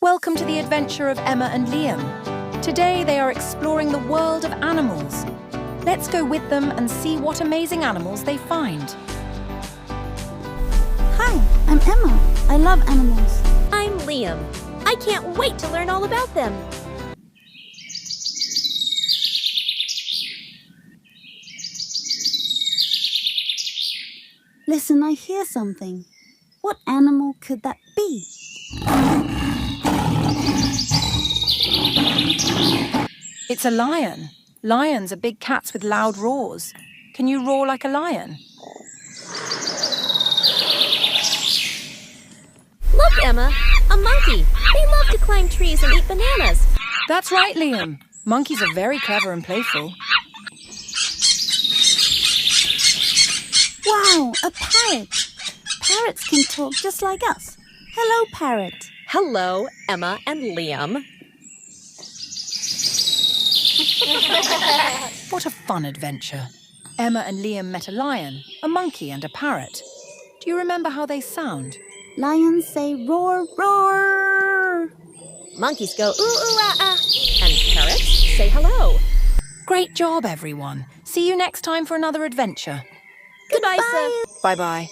Welcome to the adventure of Emma and Liam. Today they are exploring the world of animals. Let's go with them and see what amazing animals they find. Hi, I'm Emma. I love animals. I'm Liam. I can't wait to learn all about them. Listen, I hear something. What animal could that be? It's a lion. Lions are big cats with loud roars. Can you roar like a lion? Look, Emma, a monkey. They love to climb trees and eat bananas. That's right, Liam. Monkeys are very clever and playful. Wow, a parrot. Parrots can talk just like us. Hello, parrot. Hello, Emma and Liam. What a fun adventure. Emma and Liam met a lion, a monkey and a parrot. Do you remember how they sound? Lions say roar, roar. Monkeys go ooh, ooh, ah, ah. And parrots say hello. Great job, everyone. See you next time for another adventure. Goodbye, sir. Bye-bye.